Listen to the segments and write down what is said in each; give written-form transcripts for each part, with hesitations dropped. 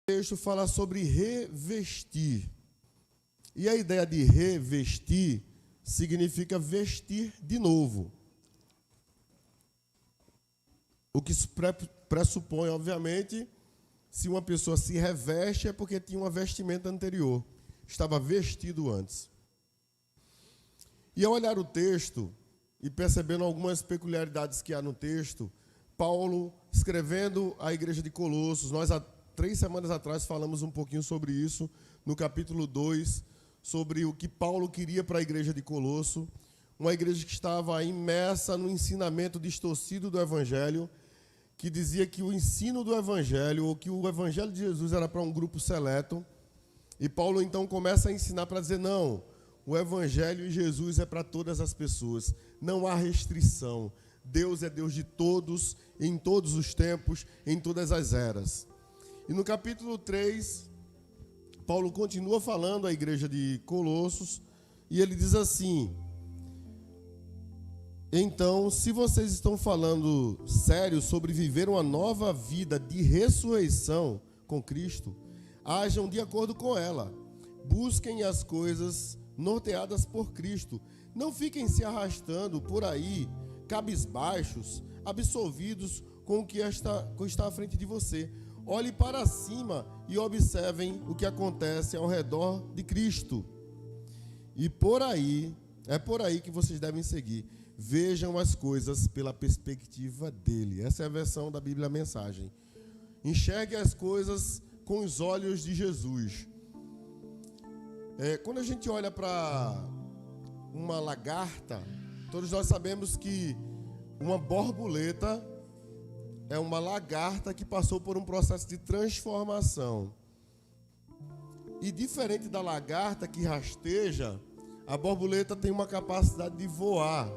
O texto fala sobre revestir. E a ideia de revestir significa vestir de novo. O que pressupõe, obviamente, se uma pessoa se reveste é porque tinha uma vestimenta anterior. Estava vestido antes. E ao olhar o texto e percebendo algumas peculiaridades que há no texto, Paulo, escrevendo à igreja de Colossos, nós há 3 semanas atrás falamos um pouquinho sobre isso, no capítulo 2, sobre o que Paulo queria para a igreja de Colosso, uma igreja que estava imersa no ensinamento distorcido do Evangelho, que dizia que o ensino do Evangelho, ou que o Evangelho de Jesus era para um grupo seleto, e Paulo então começa a ensinar para dizer, não, o Evangelho e Jesus é para todas as pessoas, não há restrição, Deus é Deus de todos, em todos os tempos, em todas as eras. E no capítulo 3, Paulo continua falando à igreja de Colossos, e ele diz assim, então, se vocês estão falando sério sobre viver uma nova vida de ressurreição com Cristo, ajam de acordo com ela. Busquem as coisas norteadas por Cristo. Não fiquem se arrastando por aí, cabisbaixos, absolvidos com o que está à frente de você. Olhe para cima e observem o que acontece ao redor de Cristo. E é por aí que vocês devem seguir. Vejam as coisas pela perspectiva dele. Essa é a versão da Bíblia Mensagem. Enxergue as coisas com os olhos de Jesus. Quando a gente olha para uma lagarta, todos nós sabemos que uma borboleta é uma lagarta que passou por um processo de transformação. E diferente da lagarta que rasteja, a borboleta tem uma capacidade de voar.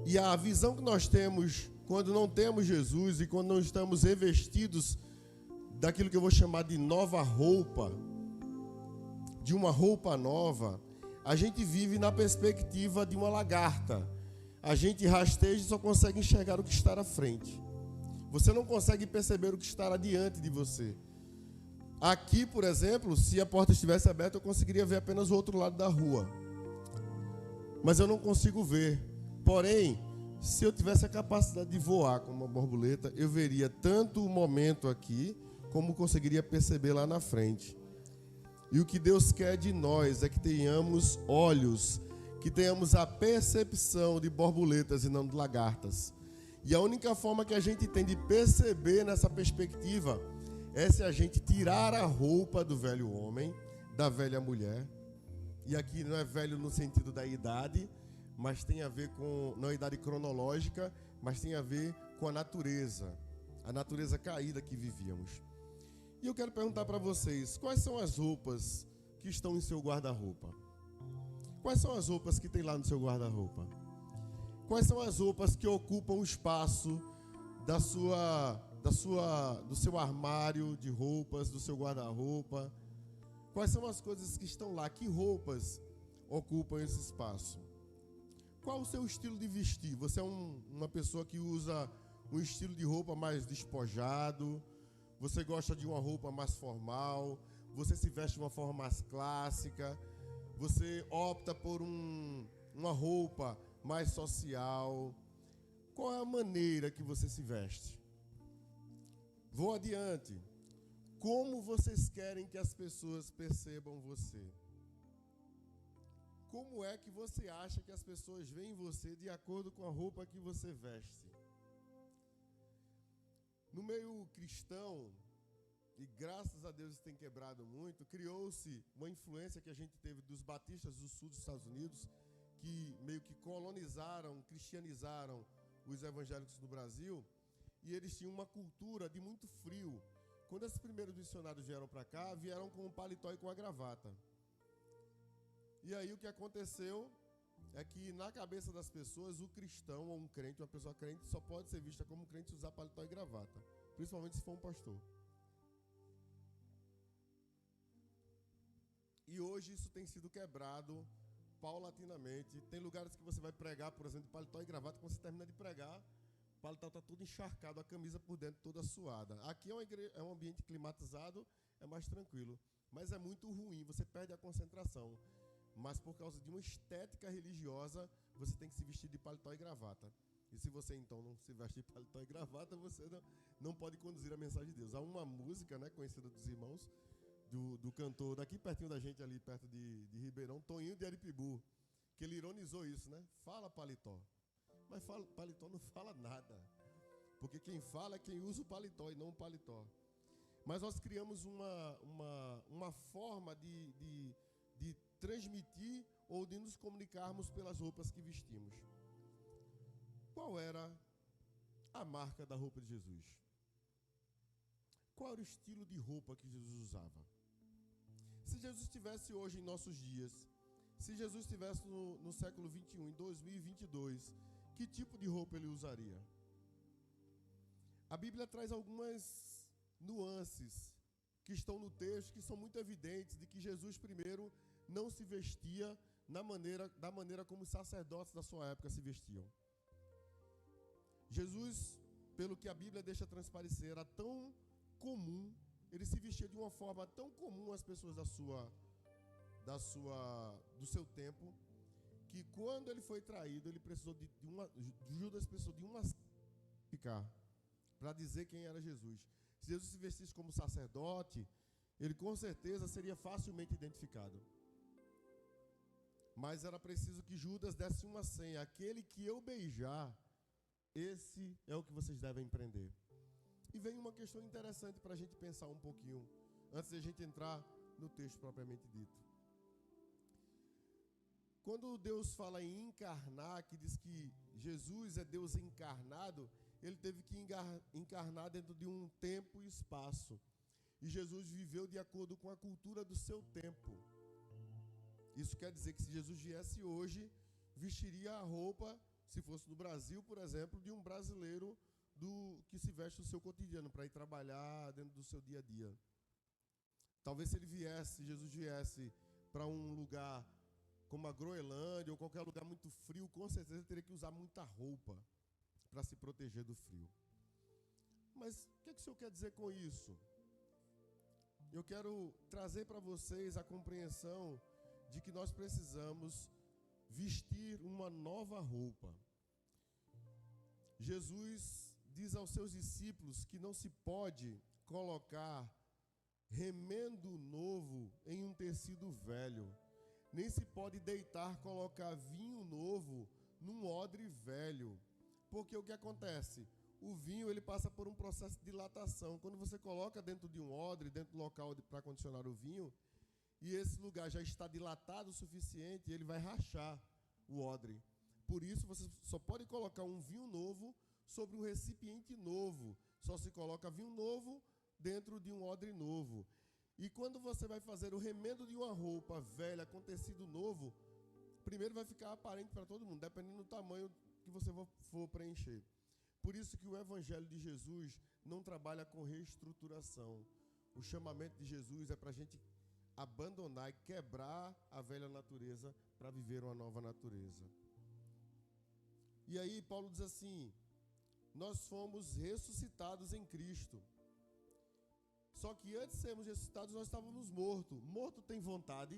E a visão que nós temos quando não temos Jesus e quando não estamos revestidos daquilo que eu vou chamar de nova roupa, de uma roupa nova, a gente vive na perspectiva de uma lagarta. A gente rasteja e só consegue enxergar o que está à frente. Você não consegue perceber o que está adiante de você. Aqui, por exemplo, se a porta estivesse aberta, eu conseguiria ver apenas o outro lado da rua. Mas eu não consigo ver. Porém, se eu tivesse a capacidade de voar como uma borboleta, eu veria tanto o momento aqui, como conseguiria perceber lá na frente. E o que Deus quer de nós é que tenhamos olhos, que tenhamos a percepção de borboletas e não de lagartas. E a única forma que a gente tem de perceber nessa perspectiva é se a gente tirar a roupa do velho homem, da velha mulher. E aqui não é velho no sentido da idade, mas tem a ver com, não a idade cronológica, mas tem a ver com a natureza caída que vivíamos. E eu quero perguntar para vocês, quais são as roupas que estão em seu guarda-roupa? Quais são as roupas que tem lá no seu guarda-roupa? Quais são as roupas que ocupam o espaço do seu armário de roupas, do seu guarda-roupa? Quais são as coisas que estão lá? Que roupas ocupam esse espaço? Qual o seu estilo de vestir? Você é uma pessoa que usa um estilo de roupa mais despojado? Você gosta de uma roupa mais formal? Você se veste de uma forma mais clássica? Você opta por uma roupa mais social? Qual é a maneira que você se veste? Vou adiante. Como vocês querem que as pessoas percebam você? Como é que você acha que as pessoas veem você de acordo com a roupa que você veste? No meio cristão, e graças a Deus isso tem quebrado muito, criou-se uma influência que a gente teve dos batistas do sul dos Estados Unidos, que meio que colonizaram, cristianizaram os evangélicos do Brasil, e eles tinham uma cultura de muito frio. Quando esses primeiros missionários vieram para cá, vieram com um paletó e com a gravata. E aí o que aconteceu é que na cabeça das pessoas, o cristão ou um crente, uma pessoa crente, só pode ser vista como crente se usar paletó e gravata. Principalmente se for um pastor. E hoje isso tem sido quebrado paulatinamente. Tem lugares que você vai pregar, por exemplo, paletó e gravata, quando você termina de pregar, paletó está todo encharcado, a camisa por dentro toda suada. Aqui é um ambiente climatizado, é mais tranquilo. Mas é muito ruim, você perde a concentração. Mas por causa de uma estética religiosa, você tem que se vestir de paletó e gravata. E se você então não se veste de paletó e gravata, você não pode conduzir a mensagem de Deus. Há uma música, né, conhecida dos irmãos, do cantor daqui pertinho da gente, ali perto de Ribeirão, Toninho de Aripibu, que ele ironizou isso, né? Fala paletó. Mas paletó não fala nada. Porque quem fala é quem usa o paletó e não o paletó. Mas nós criamos uma forma de transmitir ou de nos comunicarmos pelas roupas que vestimos. Qual era a marca da roupa de Jesus? Qual era o estilo de roupa que Jesus usava? Se Jesus estivesse hoje em nossos dias, se Jesus estivesse no século 21, em 2022, que tipo de roupa ele usaria? A Bíblia traz algumas nuances que estão no texto, que são muito evidentes, de que Jesus primeiro não se vestia da maneira como os sacerdotes da sua época se vestiam. Jesus, pelo que a Bíblia deixa transparecer, era tão comum, ele se vestia de uma forma tão comum às pessoas do seu tempo, que quando ele foi traído, ele precisou Judas precisou de uma para dizer quem era Jesus. Se Jesus se vestisse como sacerdote, ele com certeza seria facilmente identificado. Mas era preciso que Judas desse uma senha: aquele que eu beijar, esse é o que vocês devem prender. E vem uma questão interessante para a gente pensar um pouquinho, antes de a gente entrar no texto propriamente dito. Quando Deus fala em encarnar, que diz que Jesus é Deus encarnado, ele teve que encarnar dentro de um tempo e espaço. E Jesus viveu de acordo com a cultura do seu tempo. Isso quer dizer que se Jesus viesse hoje, vestiria a roupa, se fosse no Brasil, por exemplo, de um brasileiro que se veste no seu cotidiano, para ir trabalhar dentro do seu dia a dia. Talvez se Jesus viesse para um lugar como a Groenlândia ou qualquer lugar muito frio, com certeza ele teria que usar muita roupa para se proteger do frio. Mas o que o Senhor quer dizer com isso? Eu quero trazer para vocês a compreensão de que nós precisamos vestir uma nova roupa. Jesus diz aos seus discípulos que não se pode colocar remendo novo em um tecido velho, nem se pode colocar vinho novo num odre velho. Porque o que acontece? O vinho ele passa por um processo de dilatação. Quando você coloca dentro de um odre, dentro do local para condicionar o vinho, e esse lugar já está dilatado o suficiente, ele vai rachar o odre. Por isso, você só pode colocar um vinho novo sobre um recipiente novo. Só se coloca vinho novo dentro de um odre novo. E quando você vai fazer o remendo de uma roupa velha com tecido novo, primeiro vai ficar aparente para todo mundo, dependendo do tamanho que você for preencher. Por isso que o Evangelho de Jesus não trabalha com reestruturação. O chamamento de Jesus é para a gente abandonar e quebrar a velha natureza para viver uma nova natureza. E aí Paulo diz assim: nós fomos ressuscitados em Cristo. Só que antes de sermos ressuscitados, nós estávamos mortos. Morto tem vontade?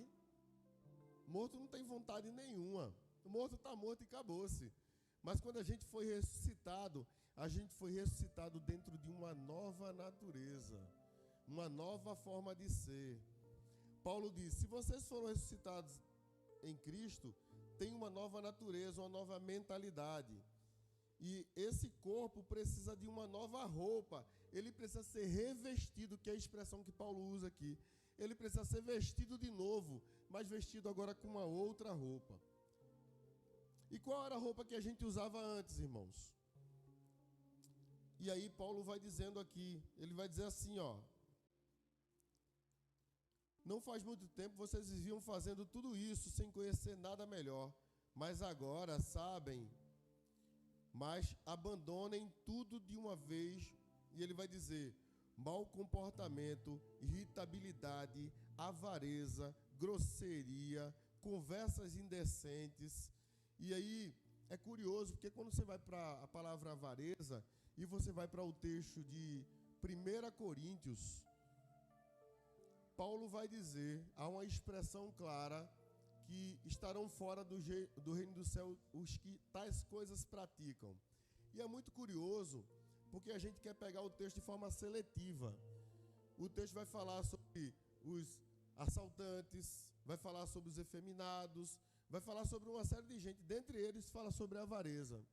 Morto não tem vontade nenhuma. O morto está morto e acabou-se. Mas quando a gente foi ressuscitado dentro de uma nova natureza, uma nova forma de ser. Paulo diz: se vocês foram ressuscitados em Cristo, tem uma nova natureza, uma nova mentalidade. E esse corpo precisa de uma nova roupa. Ele precisa ser revestido, que é a expressão que Paulo usa aqui. Ele precisa ser vestido de novo, mas vestido agora com uma outra roupa. E qual era a roupa que a gente usava antes, irmãos? E aí Paulo vai dizendo aqui, ele vai dizer assim, ó: não faz muito tempo vocês viviam fazendo tudo isso sem conhecer nada melhor, mas agora sabem. Mas abandonem tudo de uma vez. E ele vai dizer: mau comportamento, irritabilidade, avareza, grosseria, conversas indecentes. E aí é curioso, porque quando você vai para a palavra avareza e você vai para o texto de 1 Coríntios, Paulo vai dizer, há uma expressão clara, que estarão fora do reino do céu os que tais coisas praticam. E é muito curioso, porque a gente quer pegar o texto de forma seletiva. O texto vai falar sobre os assaltantes, vai falar sobre os efeminados, vai falar sobre uma série de gente, dentre eles fala sobre a avareza.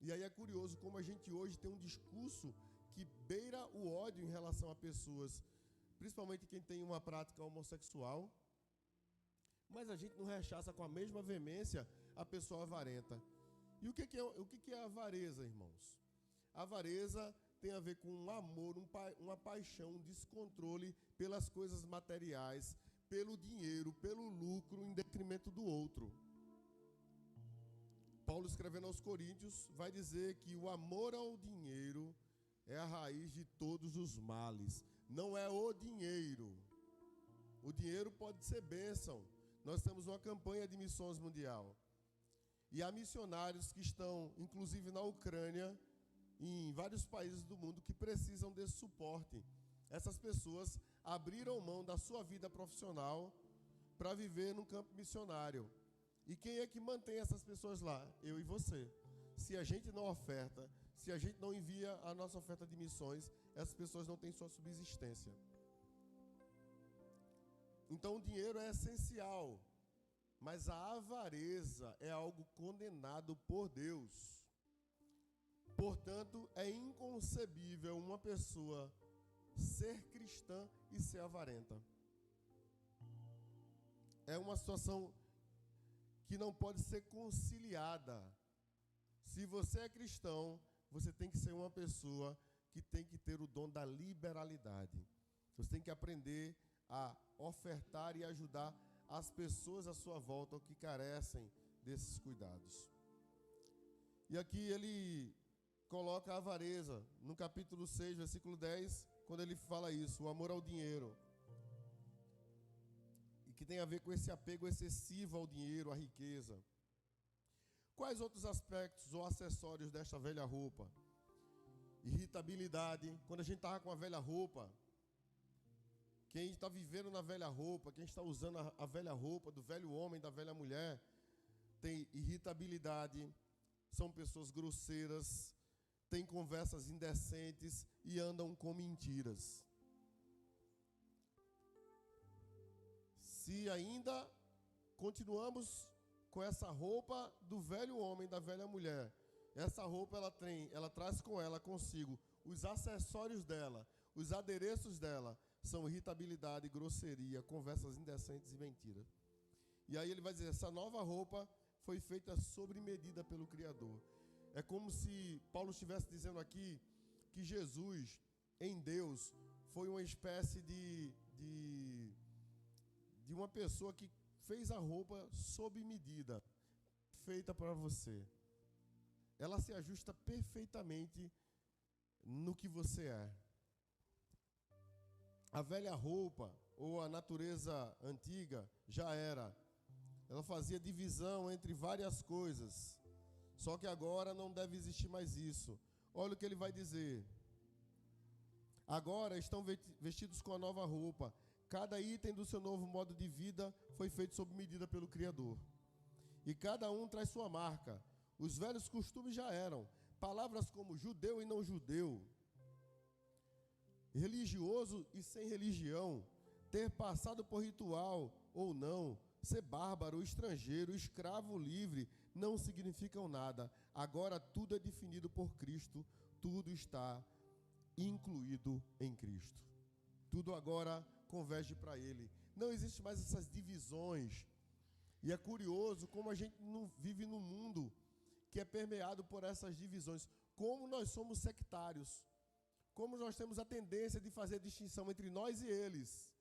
E aí é curioso como a gente hoje tem um discurso que beira o ódio em relação a pessoas, principalmente quem tem uma prática homossexual, mas a gente não rechaça com a mesma veemência a pessoa avarenta. E o que é a avareza, irmãos? A avareza tem a ver com um amor, uma paixão, um descontrole pelas coisas materiais, pelo dinheiro, pelo lucro, em detrimento do outro. Paulo, escrevendo aos Coríntios, vai dizer que o amor ao dinheiro é a raiz de todos os males. Não é o dinheiro. O dinheiro pode ser bênção. Nós temos uma campanha de missões mundial. E há missionários que estão, inclusive na Ucrânia, em vários países do mundo, que precisam desse suporte. Essas pessoas abriram mão da sua vida profissional para viver no campo missionário. E quem é que mantém essas pessoas lá? Eu e você. Se a gente não oferta, se a gente não envia a nossa oferta de missões, essas pessoas não têm sua subsistência. Então o dinheiro é essencial, mas a avareza é algo condenado por Deus. Portanto, é inconcebível uma pessoa ser cristã e ser avarenta. É uma situação que não pode ser conciliada. Se você é cristão, você tem que ser uma pessoa que tem que ter o dom da liberalidade. Você tem que aprender a ofertar e ajudar as pessoas à sua volta que carecem desses cuidados. E aqui ele coloca a avareza, no capítulo 6, versículo 10, quando ele fala isso, o amor ao dinheiro. E que tem a ver com esse apego excessivo ao dinheiro, à riqueza. Quais outros aspectos ou acessórios desta velha roupa? Irritabilidade. Quando a gente estava com a velha roupa, quem está vivendo na velha roupa, quem está usando a velha roupa do velho homem, da velha mulher, tem irritabilidade, são pessoas grosseiras, têm conversas indecentes e andam com mentiras. Se ainda continuamos com essa roupa do velho homem, da velha mulher, essa roupa ela traz com ela consigo os acessórios dela, os adereços dela, são irritabilidade, grosseria, conversas indecentes e mentira. E aí ele vai dizer, essa nova roupa foi feita sob medida pelo Criador. É como se Paulo estivesse dizendo aqui que Jesus, em Deus, foi uma espécie de uma pessoa que fez a roupa sob medida, feita para você. Ela se ajusta perfeitamente no que você é. A velha roupa, ou a natureza antiga, já era. Ela fazia divisão entre várias coisas. Só que agora não deve existir mais isso. Olha o que ele vai dizer. Agora estão vestidos com a nova roupa. Cada item do seu novo modo de vida foi feito sob medida pelo Criador. E cada um traz sua marca. Os velhos costumes já eram. Palavras como judeu e não judeu, religioso e sem religião, ter passado por ritual ou não, ser bárbaro, estrangeiro, escravo, livre, não significam nada. Agora tudo é definido por Cristo, tudo está incluído em Cristo. Tudo agora converge para Ele. Não existe mais essas divisões. E é curioso como a gente não vive num mundo que é permeado por essas divisões. Como nós somos sectários. Como nós temos a tendência de fazer distinção entre nós e eles.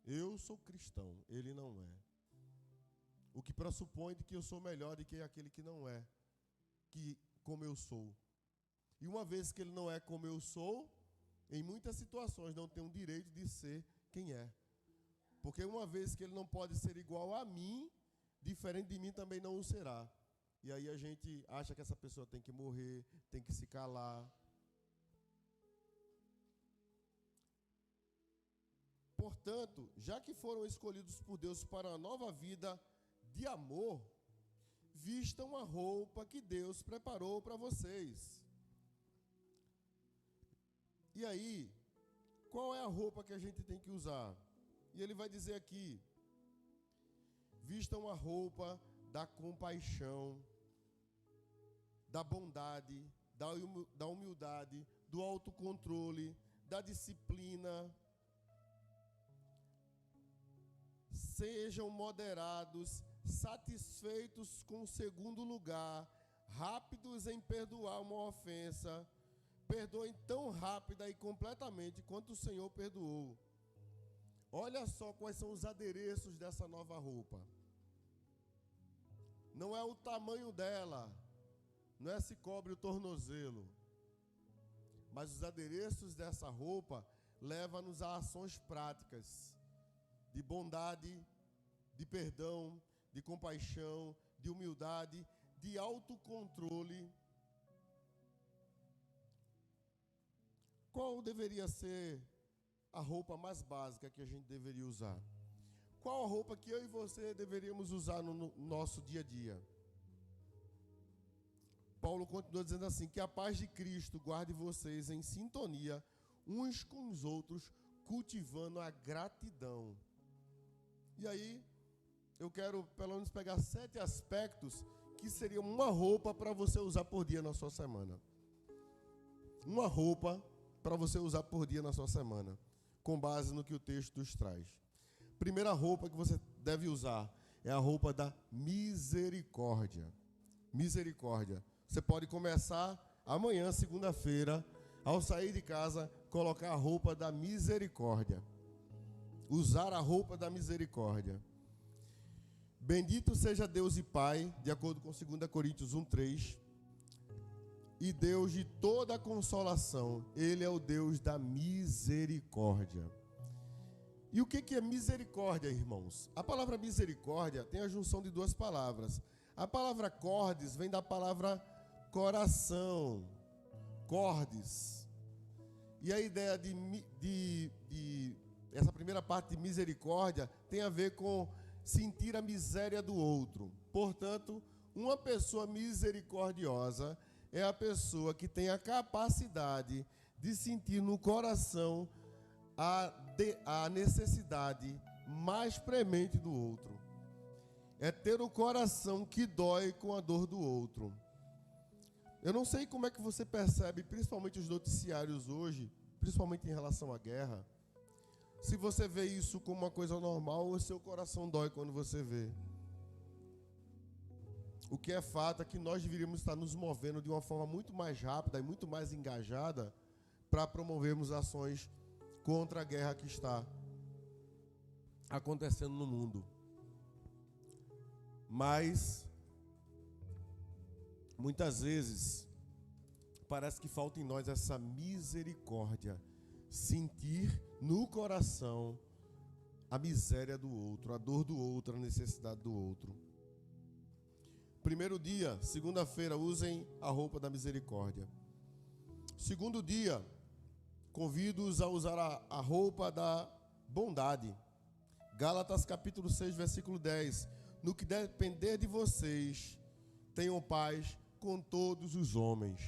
Eu sou cristão, ele não é. O que pressupõe de que eu sou melhor do que aquele que não é, que como eu sou. E uma vez que ele não é como eu sou, em muitas situações não tem o direito de ser quem é. Porque uma vez que ele não pode ser igual a mim, diferente de mim também não o será. E aí a gente acha que essa pessoa tem que morrer, tem que se calar. Portanto, já que foram escolhidos por Deus para uma nova vida de amor, vistam a roupa que Deus preparou para vocês. E aí, qual é a roupa que a gente tem que usar? E ele vai dizer aqui: vistam a roupa da compaixão, da bondade, da humildade, do autocontrole, da disciplina. Sejam moderados, satisfeitos com o segundo lugar, rápidos em perdoar uma ofensa. Perdoem tão rápida e completamente quanto o Senhor perdoou. Olha só quais são os adereços dessa nova roupa. Não é o tamanho dela, não é se cobre o tornozelo, mas os adereços dessa roupa levam-nos a ações práticas de bondade, de perdão, de compaixão, de humildade, de autocontrole. Qual deveria ser a roupa mais básica que a gente deveria usar? Qual a roupa que eu e você deveríamos usar no nosso dia a dia? Paulo continua dizendo assim: que a paz de Cristo guarde vocês em sintonia uns com os outros, cultivando a gratidão. E aí, eu quero pelo menos pegar 7 aspectos que seriam uma roupa para você usar por dia na sua semana. Uma roupa para você usar por dia na sua semana, com base no que o texto nos traz. Primeira roupa que você deve usar é a roupa da misericórdia. Misericórdia. Você pode começar amanhã, segunda-feira, ao sair de casa, colocar a roupa da misericórdia. Usar a roupa da misericórdia. Bendito seja Deus e Pai, de acordo com 2 Coríntios 1:3, e Deus de toda a consolação. Ele é o Deus da misericórdia. E o que é misericórdia, irmãos? A palavra misericórdia tem a junção de 2 palavras. A palavra cordes vem da palavra coração, cordes. E a ideia essa primeira parte de misericórdia tem a ver com sentir a miséria do outro. Portanto, uma pessoa misericordiosa é a pessoa que tem a capacidade de sentir no coração a necessidade mais premente do outro. É ter o coração que dói com a dor do outro. Eu não sei como é que você percebe, principalmente os noticiários hoje, principalmente em relação à guerra, se você vê isso como uma coisa normal ou seu coração dói quando você vê. O que é fato é que nós deveríamos estar nos movendo de uma forma muito mais rápida e muito mais engajada para promovermos ações contra a guerra que está acontecendo no mundo. Mas muitas vezes parece que falta em nós essa misericórdia, sentir no coração a miséria do outro, a dor do outro, a necessidade do outro. Primeiro dia, segunda-feira, usem a roupa da misericórdia. Segundo dia, convido-os a usar a roupa da bondade. Gálatas capítulo 6, versículo 10. No que depender de vocês, tenham paz com todos os homens.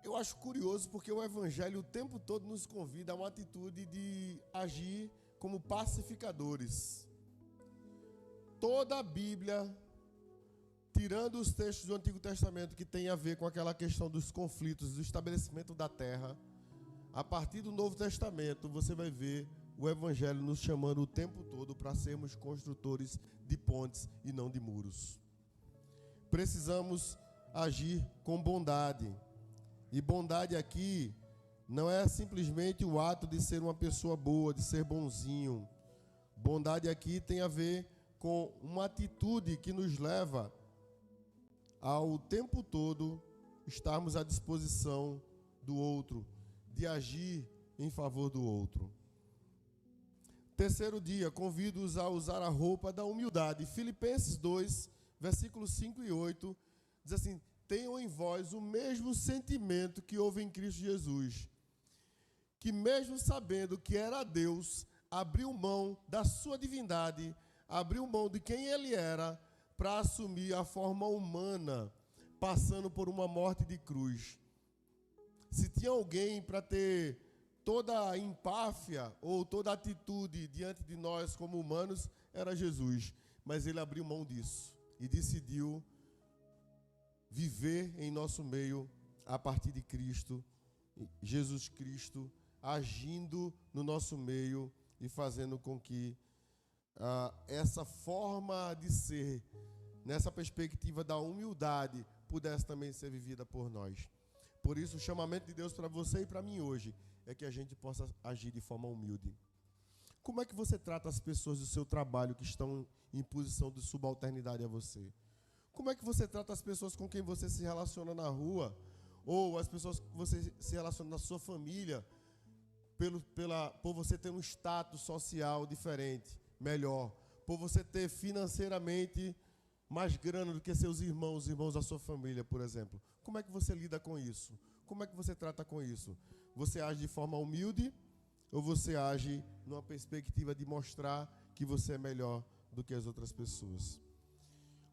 Eu acho curioso porque o Evangelho o tempo todo nos convida a uma atitude de agir como pacificadores. Toda a Bíblia, tirando os textos do Antigo Testamento que tem a ver com aquela questão dos conflitos, do estabelecimento da terra, a partir do Novo Testamento você vai ver o Evangelho nos chamando o tempo todo para sermos construtores de pontes e não de muros. Precisamos agir com bondade. E bondade aqui não é simplesmente o ato de ser uma pessoa boa, de ser bonzinho. Bondade aqui tem a ver com uma atitude que nos leva ao tempo todo estarmos à disposição do outro, de agir em favor do outro. Terceiro dia, convido-os a usar a roupa da humildade. Filipenses 2, versículos 5 e 8, diz assim: tenham em vós o mesmo sentimento que houve em Cristo Jesus, que mesmo sabendo que era Deus, abriu mão da sua divindade, abriu mão de quem ele era, para assumir a forma humana, passando por uma morte de cruz. Se tinha alguém para ter toda a empáfia ou toda a atitude diante de nós como humanos, era Jesus. Mas ele abriu mão disso e decidiu viver em nosso meio a partir de Cristo, Jesus Cristo, agindo no nosso meio e fazendo com que essa forma de ser, nessa perspectiva da humildade, pudesse também ser vivida por nós. Por isso, o chamamento de Deus para você e para mim hoje é que a gente possa agir de forma humilde. Como é que você trata as pessoas do seu trabalho que estão em posição de subalternidade a você? Como é que você trata as pessoas com quem você se relaciona na rua? Ou as pessoas que você se relaciona na sua família, por você ter um status social diferente, melhor, por você ter financeiramente mais grana do que seus irmãos, os irmãos da sua família, por exemplo. Como é que você lida com isso? Como é que você trata com isso? Você age de forma humilde ou você age numa perspectiva de mostrar que você é melhor do que as outras pessoas?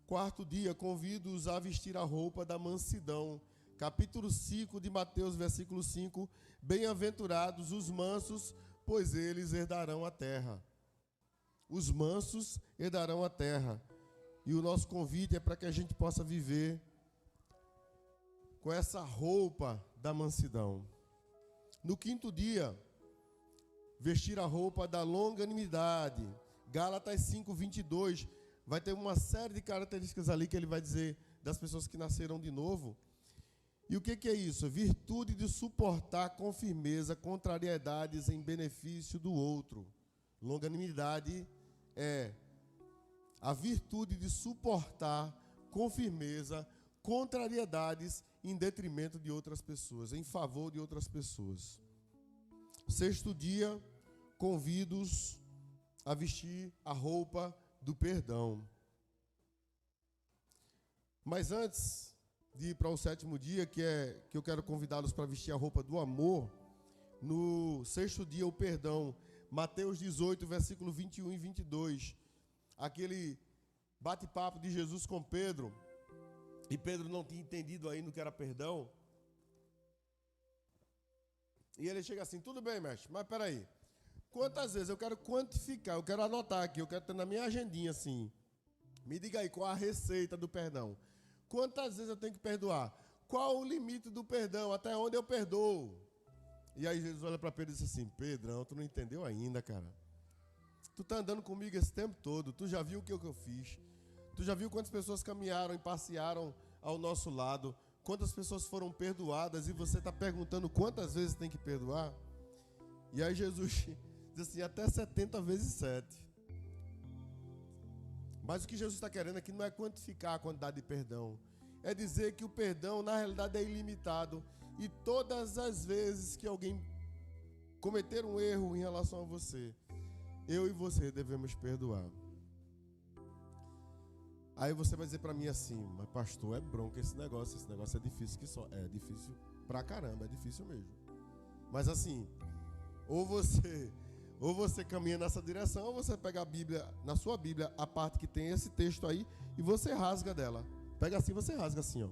Quarto dia, convido-os a vestir a roupa da mansidão. Capítulo 5 de Mateus, versículo 5. Bem-aventurados os mansos, pois eles herdarão a terra. Os mansos herdarão a terra. E o nosso convite é para que a gente possa viver com essa roupa da mansidão. No quinto dia, vestir a roupa da longanimidade. Gálatas 5, 22. Vai ter uma série de características ali que ele vai dizer das pessoas que nasceram de novo. E o que é isso? Virtude de suportar com firmeza contrariedades em benefício do outro. Longanimidade é a virtude de suportar com firmeza contrariedades em detrimento de outras pessoas, em favor de outras pessoas. Sexto dia, convido-os a vestir a roupa do perdão. Mas antes de ir para o sétimo dia, que eu quero convidá-los para vestir a roupa do amor, no sexto dia, o perdão. Mateus 18, versículo 21 e 22. Aquele bate-papo de Jesus com Pedro, e Pedro não tinha entendido ainda o que era perdão. E ele chega assim: tudo bem, mestre, mas peraí, quantas vezes eu quero quantificar, eu quero anotar aqui, eu quero ter na minha agendinha assim, me diga aí qual a receita do perdão. Quantas vezes eu tenho que perdoar? Qual o limite do perdão? Até onde eu perdoo? E aí Jesus olha para Pedro e diz assim: Pedrão, tu não entendeu ainda, cara. Tu tá andando comigo esse tempo todo, tu já viu o que eu fiz. Tu já viu quantas pessoas caminharam e passearam ao nosso lado, quantas pessoas foram perdoadas, e você está perguntando quantas vezes tem que perdoar? E aí Jesus diz assim: até 70 vezes 7. Mas o que Jesus está querendo aqui não é quantificar a quantidade de perdão, é dizer que o perdão na realidade é ilimitado, e todas as vezes que alguém cometer um erro em relação a você, eu e você devemos perdoar. Aí você vai dizer para mim assim: mas pastor, é bronca esse negócio é difícil que só. É difícil pra caramba, é difícil mesmo. Mas assim, ou você caminha nessa direção, ou você pega a Bíblia, na sua Bíblia, a parte que tem esse texto aí, e você rasga dela. Pega assim, você rasga assim, ó.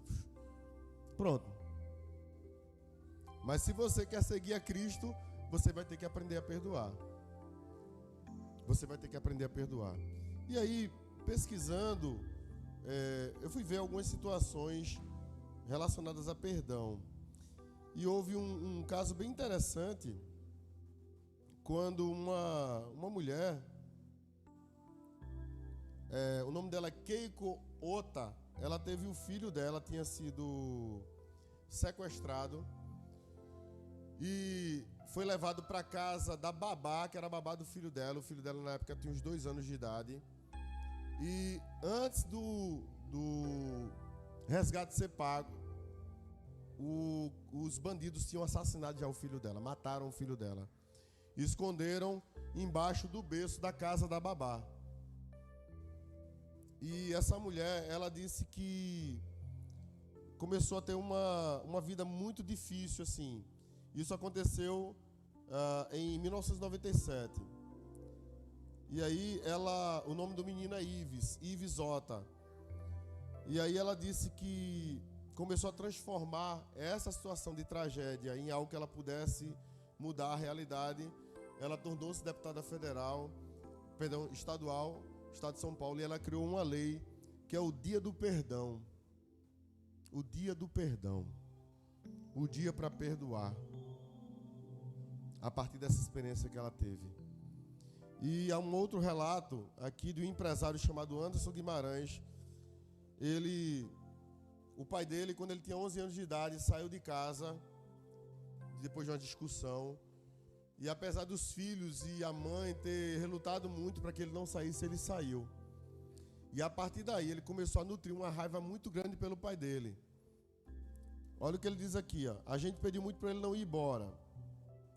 Pronto. Mas se você quer seguir a Cristo, você vai ter que aprender a perdoar. Você vai ter que aprender a perdoar. E aí, pesquisando, eu fui ver algumas situações relacionadas a perdão. E houve um caso bem interessante, quando uma mulher, o nome dela é Keiko Ota, ela teve o filho dela, tinha sido sequestrado e foi levado para casa da babá, que era a babá do filho dela. O filho dela na época tinha uns 2 anos de idade. E antes do resgate ser pago, os bandidos tinham assassinado já o filho dela, mataram o filho dela. E esconderam embaixo do berço da casa da babá. E essa mulher, ela disse que começou a ter uma vida muito difícil, assim. Isso aconteceu em 1997. E aí o nome do menino é Ives Ota. E aí ela disse que começou a transformar essa situação de tragédia em algo que ela pudesse mudar a realidade. Ela tornou-se deputada estadual, Estado de São Paulo, e ela criou uma lei que é o Dia do Perdão. O Dia do Perdão. O dia para perdoar. A partir dessa experiência que ela teve. E há um outro relato aqui de um empresário chamado Anderson Guimarães. O pai dele, quando ele tinha 11 anos de idade, saiu de casa depois de uma discussão. E apesar dos filhos e a mãe ter relutado muito para que ele não saísse, ele saiu. E a partir daí ele começou a nutrir uma raiva muito grande pelo pai dele. Olha o que ele diz aqui, ó. A gente pediu muito para ele não ir embora.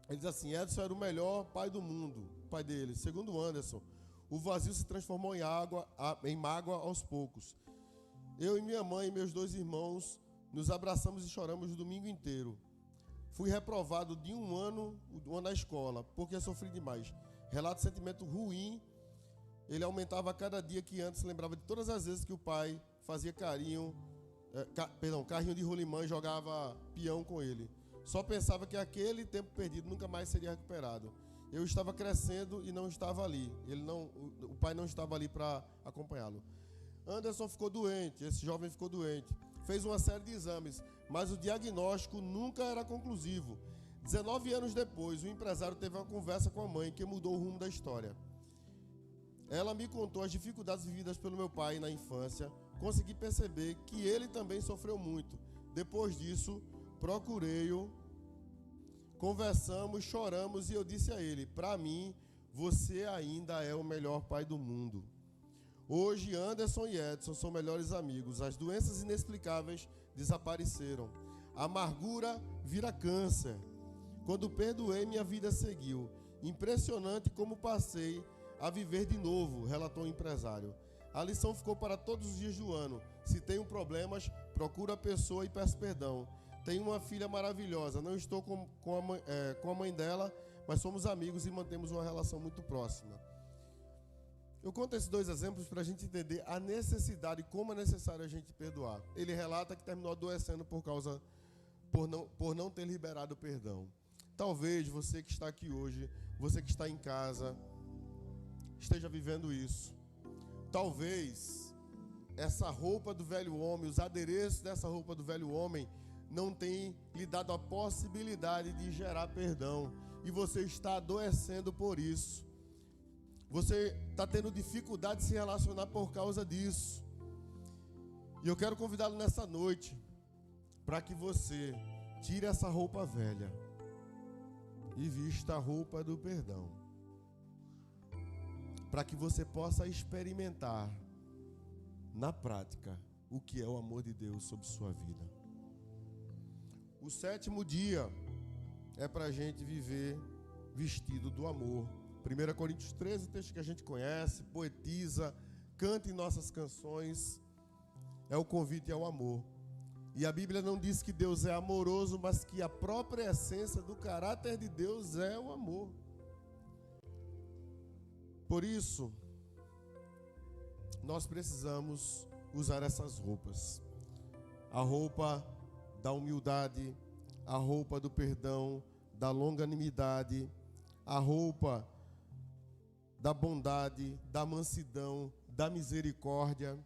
Ele diz assim: Edson era o melhor pai do mundo, o pai dele. Segundo Anderson, o vazio se transformou em mágoa aos poucos. Eu e minha mãe e meus 2 irmãos nos abraçamos e choramos o domingo inteiro. Fui reprovado de um ano na escola, porque sofri demais. Relato de sentimento ruim. Ele aumentava a cada dia que antes lembrava de todas as vezes que o pai fazia carrinho de rolimã e jogava peão com ele. Só pensava que aquele tempo perdido nunca mais seria recuperado. Eu estava crescendo e não estava ali. O pai não estava ali para acompanhá-lo. Anderson ficou doente, esse jovem ficou doente. Fez uma série de exames, mas o diagnóstico nunca era conclusivo. 19 anos depois, o empresário teve uma conversa com a mãe que mudou o rumo da história. Ela me contou as dificuldades vividas pelo meu pai na infância. Consegui perceber que ele também sofreu muito. Depois disso, procurei-o, conversamos, choramos e eu disse a ele: para mim, você ainda é o melhor pai do mundo. Hoje, Anderson e Edson são melhores amigos. As doenças inexplicáveis desapareceram. A amargura vira câncer. Quando perdoei, minha vida seguiu. Impressionante como passei a viver de novo, relatou o empresário. A lição ficou para todos os dias do ano. Se tenho problemas, procura a pessoa e peço perdão. Tenho uma filha maravilhosa. Não estou com a mãe dela, mas somos amigos e mantemos uma relação muito próxima. Eu conto esses 2 exemplos para a gente entender a necessidade, como é necessário a gente perdoar. Ele relata que terminou adoecendo por não ter liberado o perdão. Talvez você que está aqui hoje, você que está em casa, esteja vivendo isso. Talvez essa roupa do velho homem, os adereços dessa roupa do velho homem, não tenham lhe dado a possibilidade de gerar perdão. E você está adoecendo por isso. Você está tendo dificuldade de se relacionar por causa disso. E eu quero convidá-lo nessa noite para que você tire essa roupa velha e vista a roupa do perdão. Para que você possa experimentar na prática o que é o amor de Deus sobre sua vida. O 7º dia é para a gente viver vestido do amor. 1 Coríntios 13, texto que a gente conhece, poetiza, canta em nossas canções, é o convite ao amor. E a Bíblia não diz que Deus é amoroso, mas que a própria essência do caráter de Deus é o amor. Por isso, nós precisamos usar essas roupas. A roupa da humildade, a roupa do perdão, da longanimidade, a roupa da bondade, da mansidão, da misericórdia.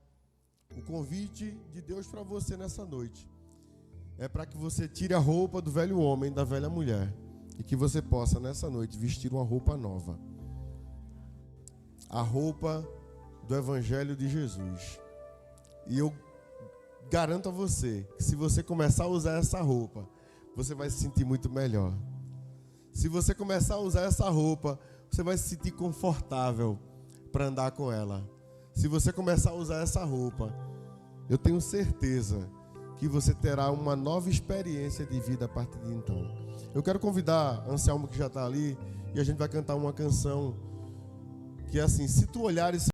O convite de Deus para você nessa noite é para que você tire a roupa do velho homem, da velha mulher, e que você possa nessa noite vestir uma roupa nova. A roupa do Evangelho de Jesus. E eu garanto a você que se você começar a usar essa roupa, você vai se sentir muito melhor. Se você começar a usar essa roupa, você vai se sentir confortável para andar com ela. Se você começar a usar essa roupa, eu tenho certeza que você terá uma nova experiência de vida a partir de então. Eu quero convidar Anselmo, que já está ali, e a gente vai cantar uma canção que é assim: se tu olhares